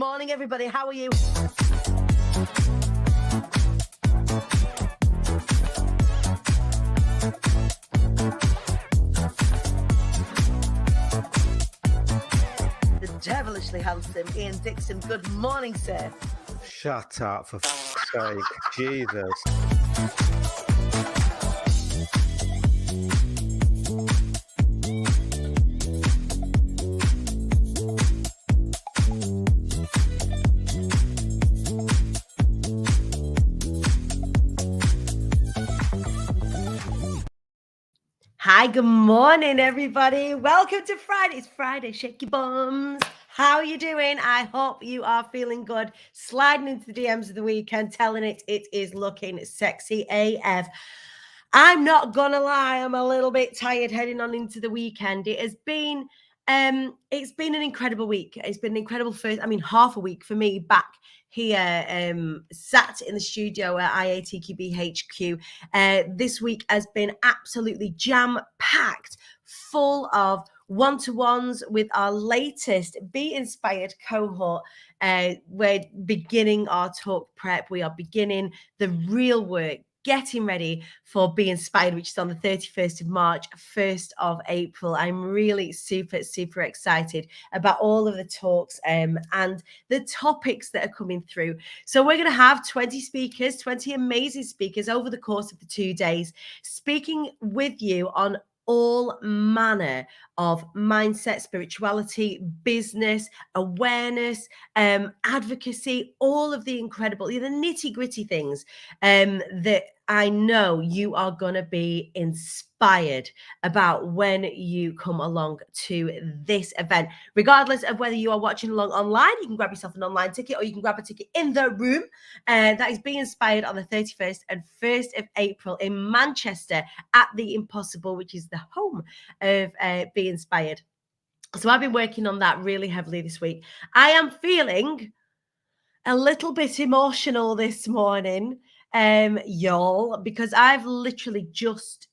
morning, everybody. How are you? The devilishly handsome Ian Dixon. Good morning, sir. Shut up, for fuck's sake. Jesus. Hi, good morning, everybody. Welcome to Friday. It's Friday. Shake your bums. How are you doing? I hope you are feeling good. Sliding into the DMs of the weekend, telling it is looking sexy AF. I'm not gonna lie, I'm a little bit tired heading on into the weekend. It's been an incredible week. It's been an incredible half a week for me back here, sat in the studio at IATQB HQ. This week has been absolutely jam-packed, full of one-to-ones with our latest Be Inspired cohort. We're beginning our talk prep. We are beginning the real work, getting ready for Be Inspired, which is on the 31st of March, 1st of April. I'm really super, super excited about all of the talks and the topics that are coming through. So we're going to have 20 speakers, 20 amazing speakers over the course of the 2 days, speaking with you on all manner of mindset, spirituality, business, awareness, advocacy, all of the incredible, the nitty-gritty things that I know you are going to be inspired about when you come along to this event. Regardless of whether you are watching along online, you can grab yourself an online ticket or you can grab a ticket in the room. That is Be Inspired on the 31st and 1st of April in Manchester at the Impossible, which is the home of Be Inspired. So I've been working on that really heavily this week. I am feeling a little bit emotional this morning, y'all, because I've literally just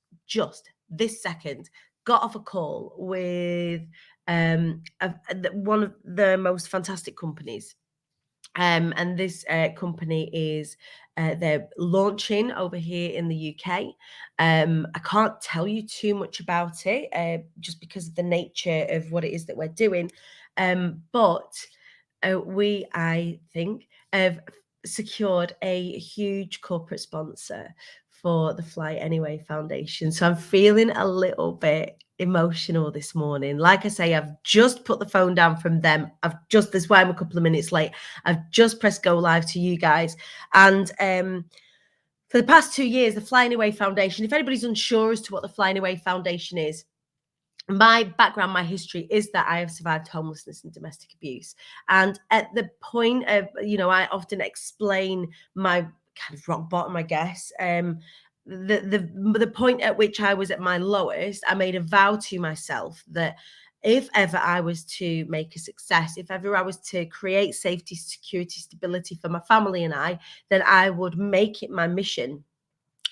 this second got off a call with one of the most fantastic companies. And this company is they're launching over here in the UK. I can't tell you too much about it just because of the nature of what it is that we're doing. But we, I think, have secured a huge corporate sponsor for the Fly Anyway Foundation. So I'm feeling a little bit emotional this morning. Like I say, I've just put the phone down from them. That's why I'm a couple of minutes late. I've just pressed go live to you guys. And for the past 2 years, the Fly Anyway Foundation, if anybody's unsure as to what the Fly Anyway Foundation is, my background, my history is that I have survived homelessness and domestic abuse. And at the point of, I often explain my kind of rock bottom, I guess. The point at which I was at my lowest, I made a vow to myself that if ever I was to make a success, if ever I was to create safety, security, stability for my family and I, then I would make it my mission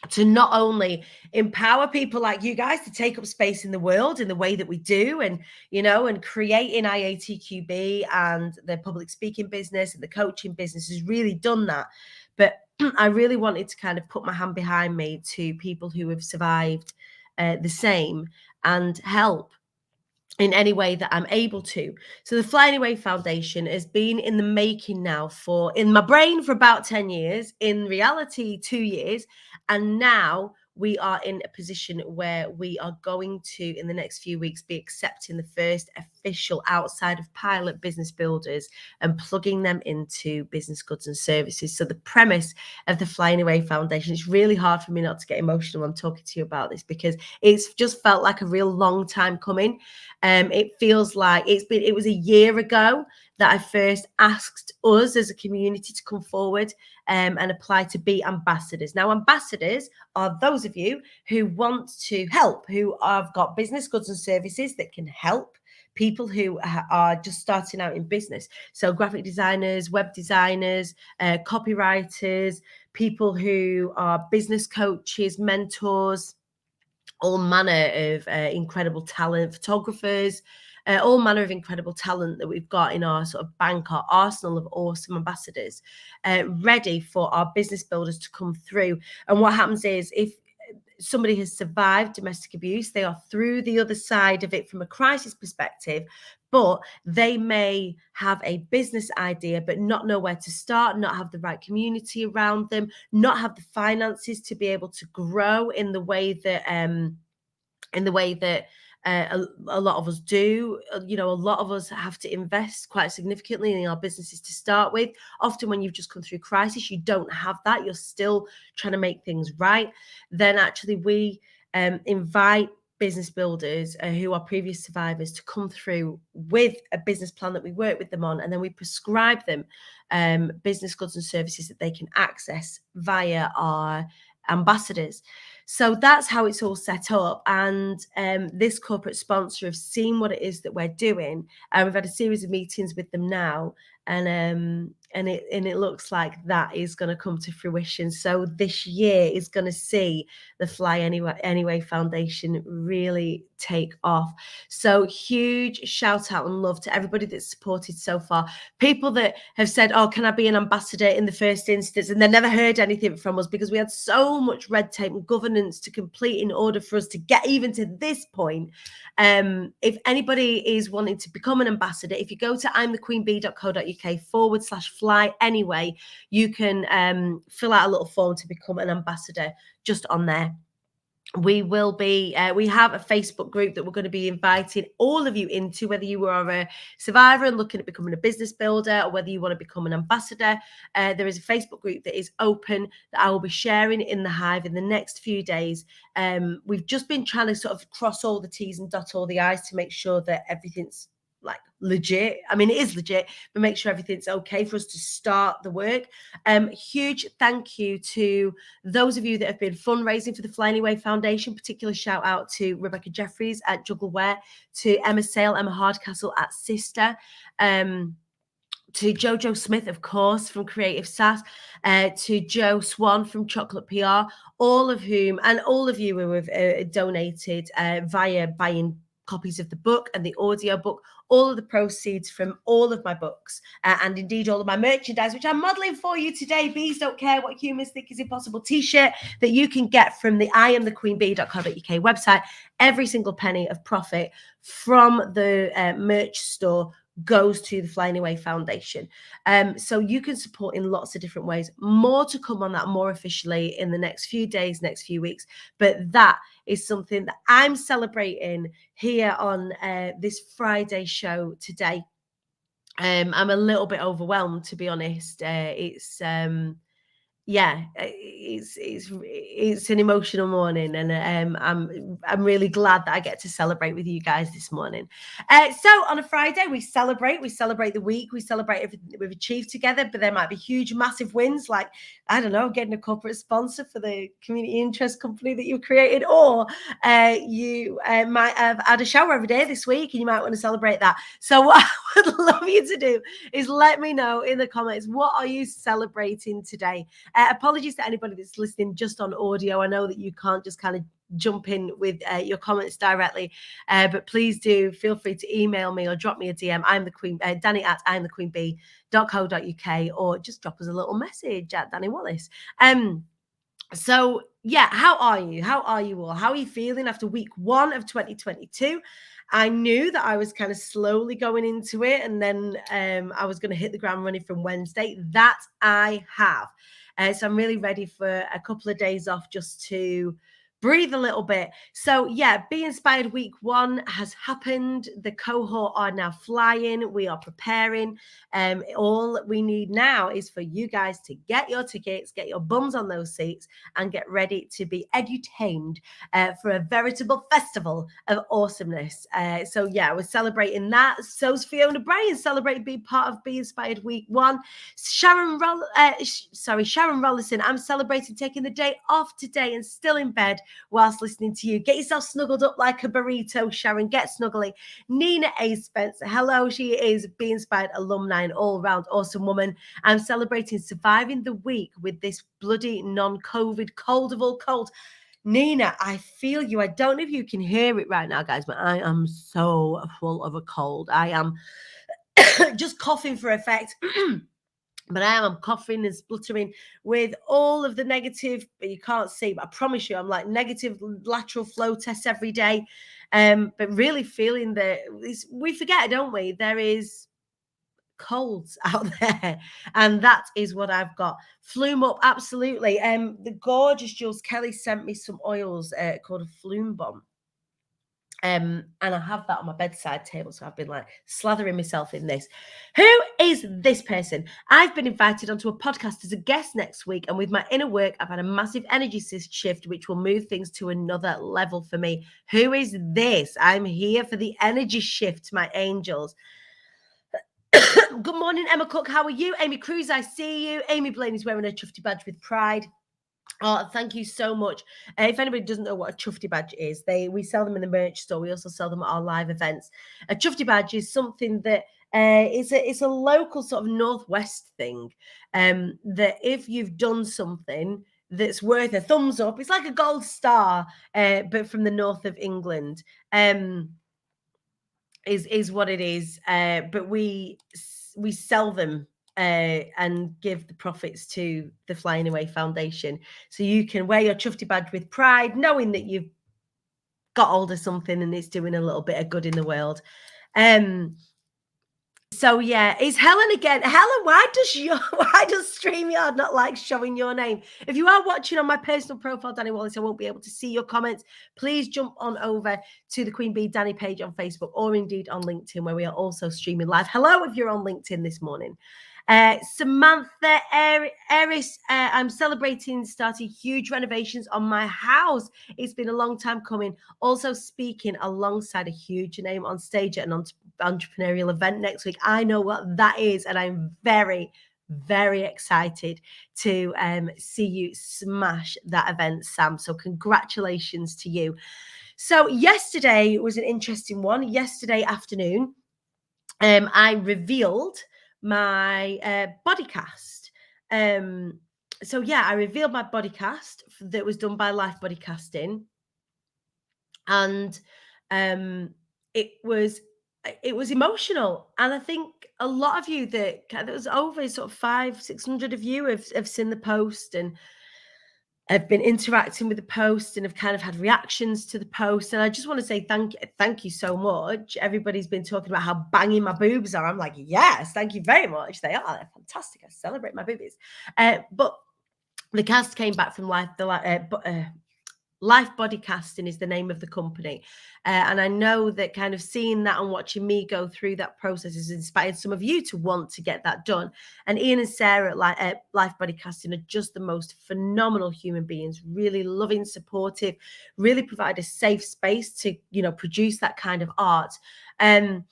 to not only empower people like you guys to take up space in the world in the way that we do, and creating IATQB and the public speaking business and the coaching business has really done that. But I really wanted to kind of put my hand behind me to people who have survived the same and help in any way that I'm able to. So the Fly Anyway Foundation has been in the making now in my brain for about 10 years, in reality 2 years, and now we are in a position where we are going to, in the next few weeks, be accepting the first official outside of pilot business builders and plugging them into business goods and services. So the premise of the Fly Anyway Foundation, it's really hard for me not to get emotional when I'm talking to you about this because it's just felt like a real long time coming. It feels like it was a year ago that I first asked us as a community to come forward and apply to be ambassadors. Now, ambassadors are those of you who want to help, who have got business goods and services that can help people who are just starting out in business. So graphic designers, web designers, copywriters, people who are business coaches, mentors, all manner of incredible talent, photographers, all manner of incredible talent that we've got in our sort of bank, our arsenal of awesome ambassadors, ready for our business builders to come through. And what happens is, if somebody has survived domestic abuse, they are through the other side of it from a crisis perspective, but they may have a business idea but not know where to start, not have the right community around them, not have the finances to be able to grow in the way that a lot of us do. A lot of us have to invest quite significantly in our businesses to start with. Often when you've just come through crisis, you don't have that. You're still trying to make things right. Then actually we invite business builders who are previous survivors to come through with a business plan that we work with them on, and then we prescribe them business goods and services that they can access via our ambassadors. So that's how it's all set up. And this corporate sponsor have seen what it is that we're doing. We've had a series of meetings with them now, and it looks like that is going to come to fruition. So this year is going to see the Fly Anyway Foundation really take off. So huge shout out and love to everybody that's supported so far. People that have said, oh, can I be an ambassador in the first instance? And they never heard anything from us because we had so much red tape and governance to complete in order for us to get even to this point. If anybody is wanting to become an ambassador, if you go to imthequeenbee.co.uk/fly anyway, you can fill out a little form to become an ambassador just on there. We will be, we have a Facebook group that we're going to be inviting all of you into, whether you are a survivor and looking at becoming a business builder, or whether you want to become an ambassador. There is a Facebook group that is open that I will be sharing in the Hive in the next few days. We've just been trying to sort of cross all the T's and dot all the I's to make sure that everything's like legit. I mean, it is legit, but make sure everything's okay for us to start the work. Huge thank you to those of you that have been fundraising for the Fly Anyway Foundation. Particular shout out to Rebecca Jeffries at Juggleware, to Emma Sale, Emma Hardcastle at Sister, to Jojo Smith, of course, from Creative Sass, to Joe Swan from Chocolate PR, all of whom, and all of you who have donated via buying copies of the book and the audio book. All of the proceeds from all of my books and indeed all of my merchandise, which I'm modeling for you today. Bees Don't Care What Humans Think Is Impossible t-shirt that you can get from the imthequeenbee.co.uk website. Every single penny of profit from the merch store goes to the Fly Anyway Foundation. So you can support in lots of different ways. More to come on that more officially in the next few days, next few weeks. But that is something that I'm celebrating here on this Friday show today. I'm a little bit overwhelmed, to be honest. It's an emotional morning, and I'm really glad that I get to celebrate with you guys this morning. So on a Friday, we celebrate the week, we celebrate everything that we've achieved together, but there might be huge, massive wins, like, I don't know, getting a corporate sponsor for the community interest company that you created, or you might have had a shower every day this week and you might want to celebrate that. So what I would love you to do is let me know in the comments, what are you celebrating today? Apologies to anybody that's listening just on audio. I know that you can't just kind of jump in with your comments directly, but please do feel free to email me or drop me a DM. Danny at imthequeenbee.co.uk, or just drop us a little message at Danny Wallace. So yeah, how are you? How are you all? How are you feeling after week 1 of 2022? I knew that I was kind of slowly going into it, and then I was going to hit the ground running from Wednesday. That I have. So I'm really ready for a couple of days off just to breathe a little bit. So yeah, Be Inspired week 1 has happened. The cohort are now flying. We are preparing. All we need now is for you guys to get your tickets, get your bums on those seats, and get ready to be edutained for a veritable festival of awesomeness. So yeah, we're celebrating that. So's Fiona Bryan celebrating being part of Be Inspired week 1. Sharon Rollison, I'm celebrating taking the day off today and still in bed whilst listening to you. Get yourself snuggled up like a burrito, Sharon. Get snuggly. Nina A. Spencer, hello. She is Be Inspired alumni and all-round awesome woman. I'm celebrating surviving the week with this bloody non-COVID cold of all cold. Nina, I feel you. I don't know if you can hear it right now, guys, but I am so full of a cold. I am just coughing for effect. But I'm coughing and spluttering with all of the negative, but you can't see, but I promise you, I'm like negative lateral flow tests every day. But really feeling that we forget, don't we? There is colds out there, and that is what I've got. Flume up, absolutely. The gorgeous Jules Kelly sent me some oils called a Flume Bomb. And I have that on my bedside table. So I've been like slathering myself in this. Who is this person? I've been invited onto a podcast as a guest next week. And with my inner work, I've had a massive energy shift, which will move things to another level for me. Who is this? I'm here for the energy shift, my angels. Good morning, Emma Cook. How are you? Amy Cruz, I see you. Amy Blaine is wearing a Chufty badge with pride. Oh, thank you so much. If anybody doesn't know what a Chufty badge is, we sell them in the merch store. We also sell them at our live events. A Chufty badge is something that it's a local sort of Northwest thing. That if you've done something that's worth a thumbs up, it's like a gold star, but from the north of England. Is what it is. But we sell them and give the profits to the Flying Away Foundation. So you can wear your Chufty badge with pride, knowing that you've got hold of something and it's doing a little bit of good in the world. So yeah, it's Helen again. Helen, why does StreamYard not like showing your name? If you are watching on my personal profile, Danny Wallace, I won't be able to see your comments. Please jump on over to the Queen Bee Danny page on Facebook or indeed on LinkedIn, where we are also streaming live. Hello, if you're on LinkedIn this morning. Samantha Eris, I'm celebrating starting huge renovations on my house. It's been a long time coming. Also speaking alongside a huge name on stage at an entrepreneurial event next week. I know what that is, and I'm very, very excited to see you smash that event, Sam. So congratulations to you. So yesterday was an interesting one. Yesterday afternoon, I revealed my body cast. So yeah, I revealed my body cast that was done by Life Body Casting, and it was emotional. And I think a lot of you there was over sort of 500-600 of you have seen the post and have been interacting with the post and have kind of had reactions to the post. And I just want to say thank you so much. Everybody's been talking about how banging my boobs are. I'm like, yes, thank you very much. They're fantastic. I celebrate my boobies. But the cast came back from Life Body Casting is the name of the company. And I know that kind of seeing that and watching me go through that process has inspired some of you to want to get that done. And Ian and Sarah at Life Body Casting are just the most phenomenal human beings, really loving, supportive, really provide a safe space to, produce that kind of art. And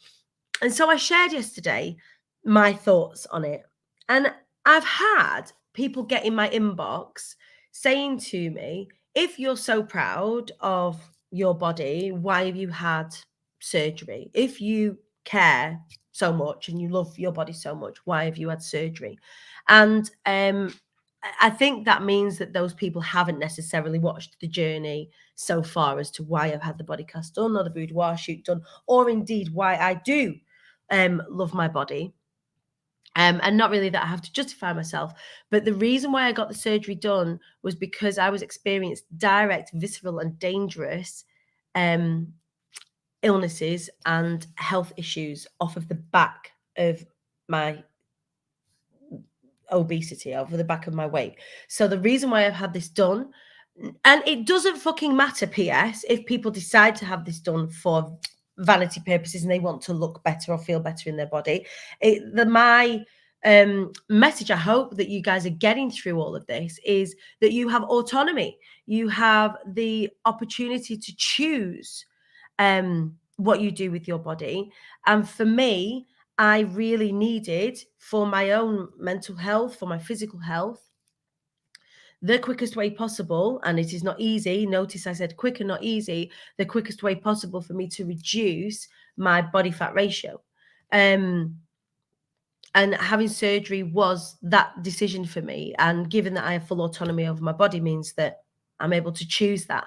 so I shared yesterday my thoughts on it. And I've had people get in my inbox saying to me, if you're so proud of your body, why have you had surgery? If you care so much and you love your body so much, why have you had surgery? And I think that means that those people haven't necessarily watched the journey so far as to why I've had the body cast done or the boudoir shoot done, or indeed why I do love my body. And not really that I have to justify myself, but the reason why I got the surgery done was because I was experiencing direct, visceral and dangerous illnesses and health issues off of the back of my obesity, over the back of my weight. So the reason why I've had this done, and it doesn't fucking matter, PS, if people decide to have this done for vanity purposes and they want to look better or feel better in their body. My message, I hope that you guys are getting through all of this, is that you have autonomy. You have the opportunity to choose what you do with your body. And for me, I really needed, for my own mental health, for my physical health, the quickest way possible, and it is not easy. Notice I said quick and not easy. The quickest way possible for me to reduce my body fat ratio. And having surgery was that decision for me. And given that I have full autonomy over my body means that I'm able to choose that.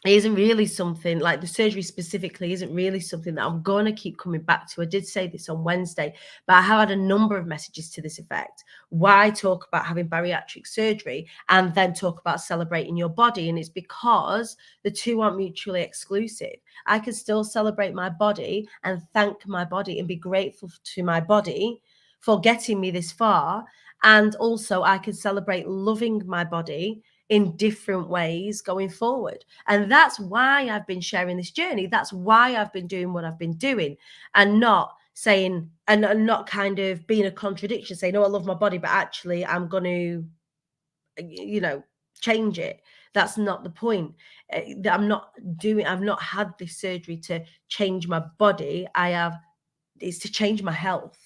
It isn't really something like the surgery specifically isn't really something that I'm going to keep coming back to. I did say this on Wednesday, but I have had a number of messages to this effect. Why talk about having bariatric surgery and then talk about celebrating your body? And it's because the two aren't mutually exclusive. I can still celebrate my body and thank my body and be grateful to my body for getting me this far. And also I can celebrate loving my body in different ways going forward. And that's why I've been sharing this journey. That's why I've been doing what I've been doing, and not saying, and not kind of being a contradiction, saying, oh, I love my body, but actually I'm going to, change it. That's not the point. I've not had this surgery to change my body. It's to change my health.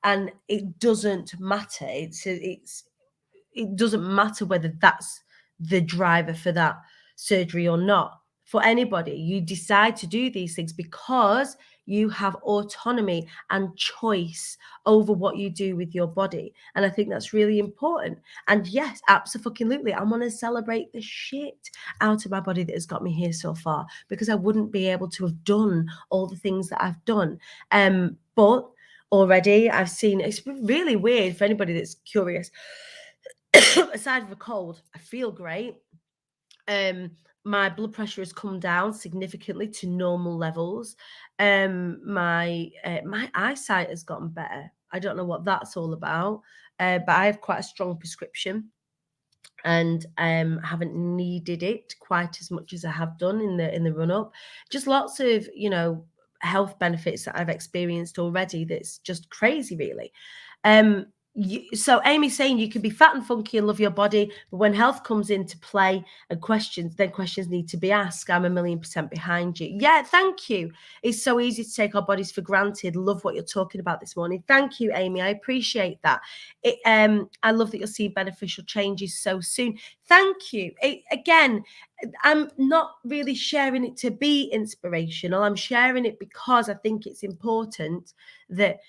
And it doesn't matter. It doesn't matter whether that's the driver for that surgery or not. For anybody, you decide to do these things because you have autonomy and choice over what you do with your body. And I think that's really important. And yes, absolutely, I want to celebrate the shit out of my body that has got me here so far, because I wouldn't be able to have done all the things that I've done. But already I've seen, it's really weird for anybody that's curious. Aside from a cold, I feel great. My blood pressure has come down significantly to normal levels. My eyesight has gotten better. I don't know what that's all about, but I have quite a strong prescription, and haven't needed it quite as much as I have done in the run up. Just lots of health benefits that I've experienced already. That's just crazy, really. So Amy's saying you can be fat and funky and love your body, but when health comes into play and questions need to be asked. I'm 1,000,000% behind you. Yeah, thank you. It's so easy to take our bodies for granted. Love what you're talking about this morning. Thank you, Amy. I appreciate that. I love that you'll see beneficial changes so soon. Thank you. Again, I'm not really sharing it to be inspirational. I'm sharing it because I think it's important that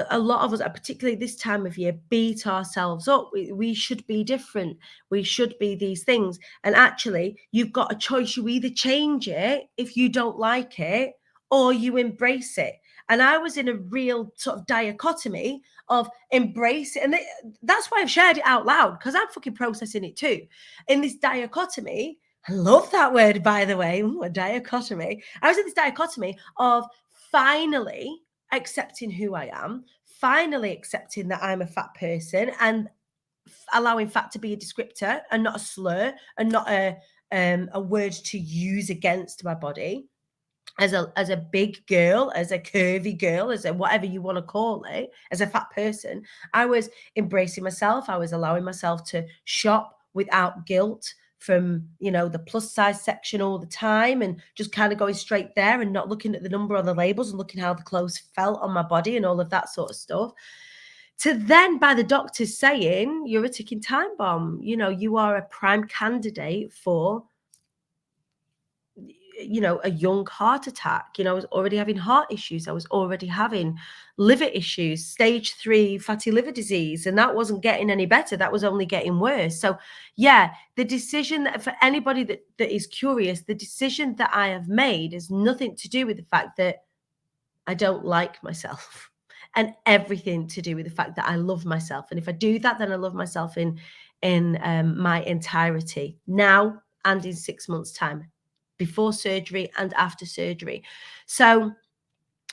a lot of us, particularly this time of year, beat ourselves up. We should be different. We should be these things. And actually, you've got a choice. You either change it if you don't like it, or you embrace it. And I was in a real sort of dichotomy of embrace it. And that's why I've shared it out loud, because I'm fucking processing it too. In this dichotomy, I love that word, by the way. Ooh, a dichotomy. I was in this dichotomy of finally accepting who I am, finally accepting that I'm a fat person, and allowing fat to be a descriptor and not a slur, and not a word to use against my body. As a big girl, as a curvy girl, as a whatever you want to call it, as a fat person, I was embracing myself. I was allowing myself to shop without guilt from the plus size section all the time, and just kind of going straight there and not looking at the number on the labels and looking how the clothes felt on my body and all of that sort of stuff, to then by the doctors saying you're a ticking time bomb, you are a prime candidate for a young heart attack. I was already having heart issues. I was already having liver issues, stage 3 fatty liver disease, and that wasn't getting any better. That was only getting worse. So yeah, the decision that, for anybody that is curious, the decision that I have made has nothing to do with the fact that I don't like myself, and everything to do with the fact that I love myself. And if I do that, then I love myself in my entirety, now and in 6 months' time, before surgery and after surgery. So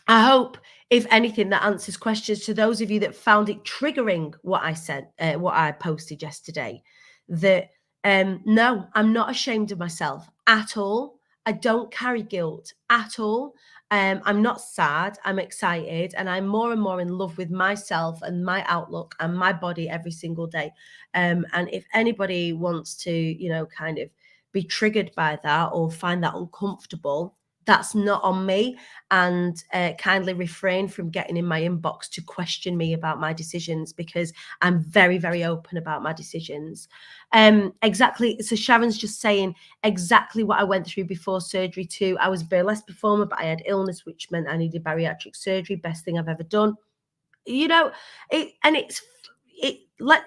I hope, if anything, that answers questions to those of you that found it triggering what I said, what I posted yesterday. That no, I'm not ashamed of myself at all. I don't carry guilt at all. I'm not sad. I'm excited, and I'm more and more in love with myself and my outlook and my body every single day. And if anybody wants to, kind of be triggered by that or find that uncomfortable, that's not on me. And kindly refrain from getting in my inbox to question me about my decisions, because I'm very, very open about my decisions. Exactly. So Sharon's just saying exactly what I went through before surgery too. I was a burlesque performer, but I had illness, which meant I needed bariatric surgery. Best thing I've ever done. It's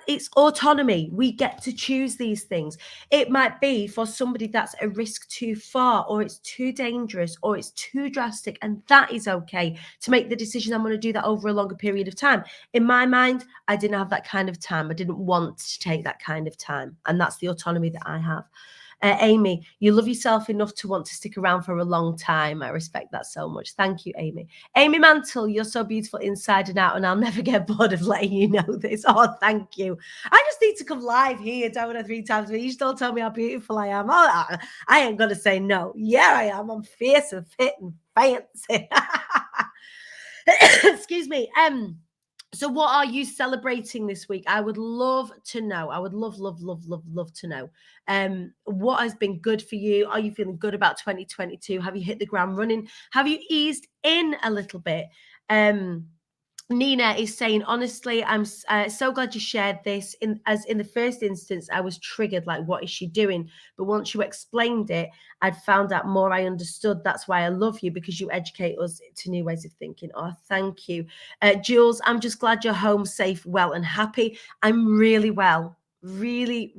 it's autonomy. We get to choose these things. It might be for somebody that's a risk too far, or it's too dangerous, or it's too drastic, and that is okay to make the decision. I'm going to do that over a longer period of time. In my mind, I didn't have that kind of time. I didn't want to take that kind of time, and that's the autonomy that I have. Amy, you love yourself enough to want to stick around for a long time. I respect that so much. Thank you, Amy. Amy Mantle, you're so beautiful inside and out, and I'll never get bored of letting you know this. Oh, thank you. I just need to come live here, don't I, 3 times a week. You still tell me how beautiful I am. Oh, I ain't going to say no. Yeah, I am. I'm fierce and fit and fancy. Excuse me. So what are you celebrating this week? I would love to know. I would love to know. What has been good for you? Are you feeling good about 2022? Have you hit the ground running? Have you eased in a little bit? Nina is saying, honestly, I'm so glad you shared this. In the first instance, I was triggered, like, what is she doing? But once you explained it, I'd found out more. I understood. That's why I love you, because you educate us to new ways of thinking. Oh, thank you. Jules, I'm just glad you're home safe, well, and happy. I'm really well. Really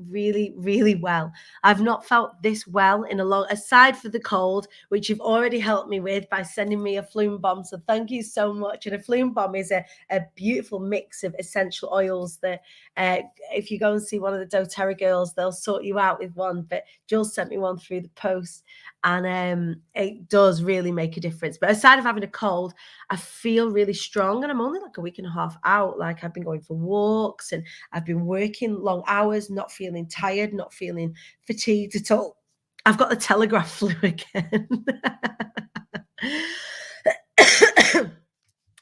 well. I've not felt this well in a long, aside for the cold, which you've already helped me with by sending me a Flume Bomb, so thank you so much. And a Flume Bomb is a beautiful mix of essential oils that if you go and see one of the doTERRA girls, they'll sort you out with one, but Jules sent me one through the post, and it does really make a difference. But aside of having a cold, I feel really strong, and I'm only like a week and a half out. Like, I've been going for walks, and I've been working long hours, not feeling tired, not feeling fatigued at all. I've got the Telegraph flu again.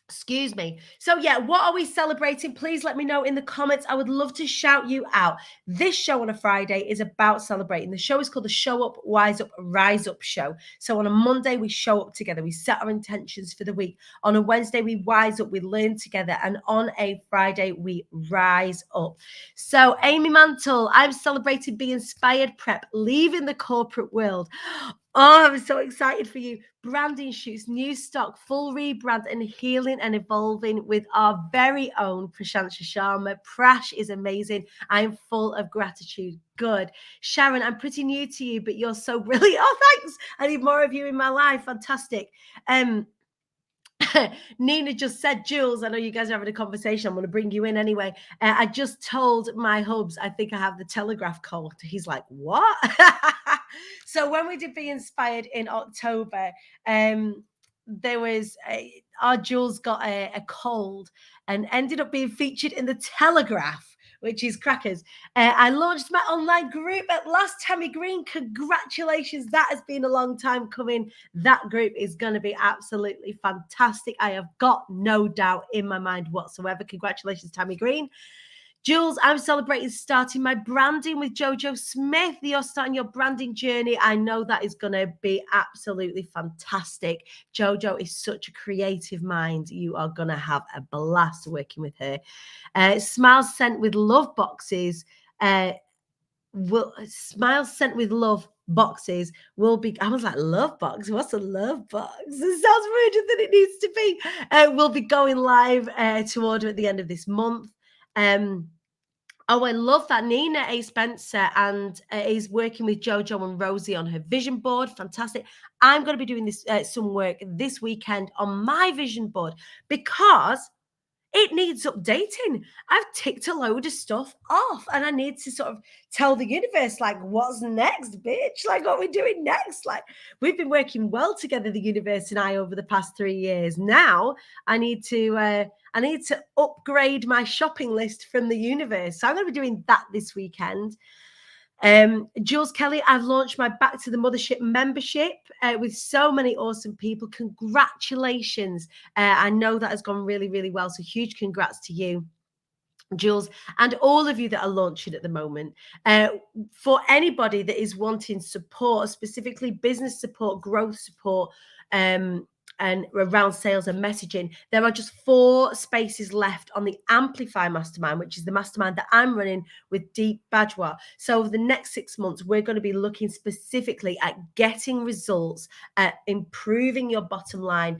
Excuse me. So yeah, what are we celebrating? Please let me know in the comments. I would love to shout you out. This show on a Friday is about celebrating. The show is called the Show Up, Wise Up, Rise Up Show. So on a Monday, we show up together. We set our intentions for the week. On a Wednesday, we wise up, we learn together. And on a Friday, we rise up. So Amy Mantle, I'm celebrating Be Inspired Prep, leaving the corporate world. Oh, I'm so excited for you. Branding shoots, new stock, full rebrand, and healing and evolving with our very own Prashansa Sharma. Prash is amazing. I'm full of gratitude. Good. Sharon, I'm pretty new to you, but you're so brilliant. Oh, thanks. I need more of you in my life. Fantastic. Nina just said, Jules, I know you guys are having a conversation. I'm going to bring you in anyway. I just told my hubs, I think I have the Telegraph cold. He's like, what? So when we did Be Inspired in October, there was our Jules got a cold and ended up being featured in the Telegraph, which is crackers. I launched my online group at last. Tammy Green, congratulations. That has been a long time coming. That group is going to be absolutely fantastic. I have got no doubt in my mind whatsoever. Congratulations, Tammy Green. Jules, I'm celebrating starting my branding with Jojo Smith. You're starting your branding journey. I know that is going to be absolutely fantastic. Jojo is such a creative mind. You are going to have a blast working with her. Smiles sent with love boxes. Smiles sent with love boxes will be, I was like, love box? What's a love box? It sounds ruder than it needs to be. We'll be going live to order at the end of this month. Oh, I love that. Nina A. Spencer and is working with Jojo and Rosie on her vision board. Fantastic. I'm going to be doing this some work this weekend on my vision board because it needs updating. I've ticked a load of stuff off and I need to sort of tell the universe, like, what's next, bitch? Like, what are we doing next? Like, we've been working well together, the universe and I, over the past 3 years. Now I need to upgrade my shopping list from the universe. So I'm going to be doing that this weekend. Jules Kelly, I've launched my Back to the Mothership membership with so many awesome people. Congratulations. I know that has gone really, really well. So huge congrats to you, Jules, and all of you that are launching at the moment. For anybody that is wanting support, specifically business support, growth support, and around sales and messaging. There are just 4 spaces left on the Amplify Mastermind, which is the mastermind that I'm running with Deep Bajwa. So over the next 6 months, we're going to be looking specifically at getting results, at improving your bottom line,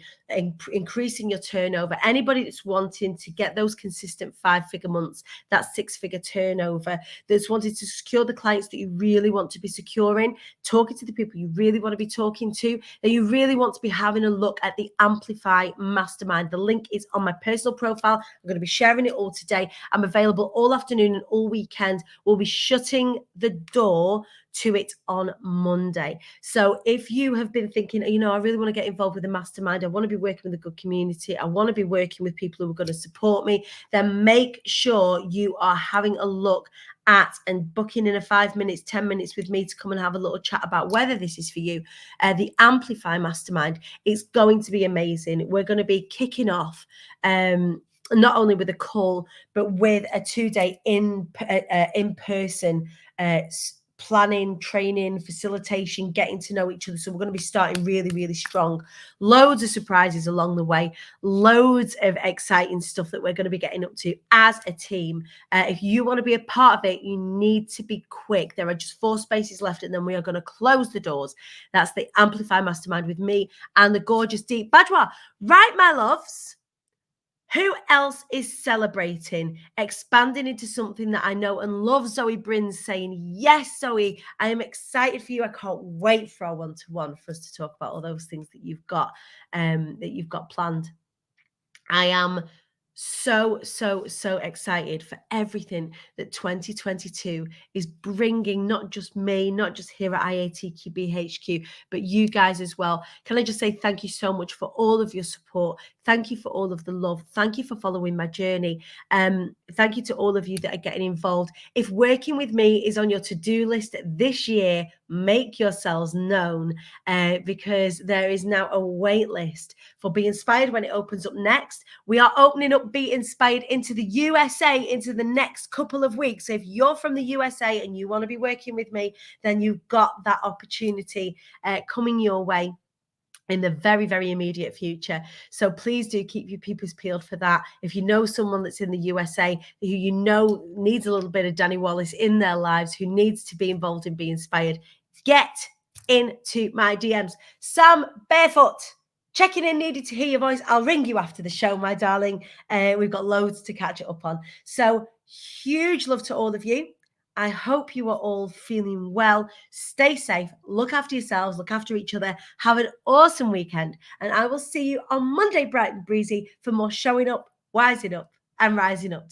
increasing your turnover. Anybody that's wanting to get those consistent 5-figure months, that 6-figure turnover, that's wanting to secure the clients that you really want to be securing, talking to the people you really want to be talking to, that you really want to be having a look at the Amplify Mastermind. The link is on my personal profile. I'm going to be sharing it all today. I'm available all afternoon and all weekend. We'll be shutting the door to it on Monday. So if you have been thinking, you know, I really want to get involved with the mastermind, I want to be working with a good community, I want to be working with people who are going to support me, then make sure you are having a look at and booking in a 5 minutes, 10 minutes with me to come and have a little chat about whether this is for you. The Amplify Mastermind, it's going to be amazing. We're going to be kicking off not only with a call, but with a 2-day in-person planning, training, facilitation, getting to know each other. So we're going to be starting really, really strong. Loads of surprises along the way, loads of exciting stuff that we're going to be getting up to as a team. If you want to be a part of it, you need to be quick. There are just 4 spaces left, and then we are going to close the doors. That's the Amplify Mastermind with me and the gorgeous Deep Bajwa. Right, my loves? Who else is celebrating, expanding into something that I know and love? Zoe Brins saying, yes, Zoe, I am excited for you. I can't wait for our one-to-one for us to talk about all those things that you've got planned. I am so excited for everything that 2022 is bringing, not just me, not just here at IATQB but you guys as well. Can I just say thank you so much for all of your support. Thank you for all of the love. Thank you for following my journey. Thank you to all of you that are getting involved. If working with me is on your to-do list this year, make yourselves known, because there is now a wait list for Be Inspired when it opens up next. We are opening up Be Inspired into the USA into the next couple of weeks. So if you're from the USA and you want to be working with me, then you've got that opportunity coming your way in the very, very immediate future. So please do keep your peepers peeled for that. If you know someone that's in the USA who you know needs a little bit of Danny Wallace in their lives, who needs to be involved in Be Inspired, get into my DMs. Sam Barefoot, checking in, needed to hear your voice. I'll ring you after the show, my darling. We've got loads to catch up on. So huge love to all of you. I hope you are all feeling well. Stay safe. Look after yourselves. Look after each other. Have an awesome weekend. And I will see you on Monday, bright and breezy, for more showing up, wising up, and rising up.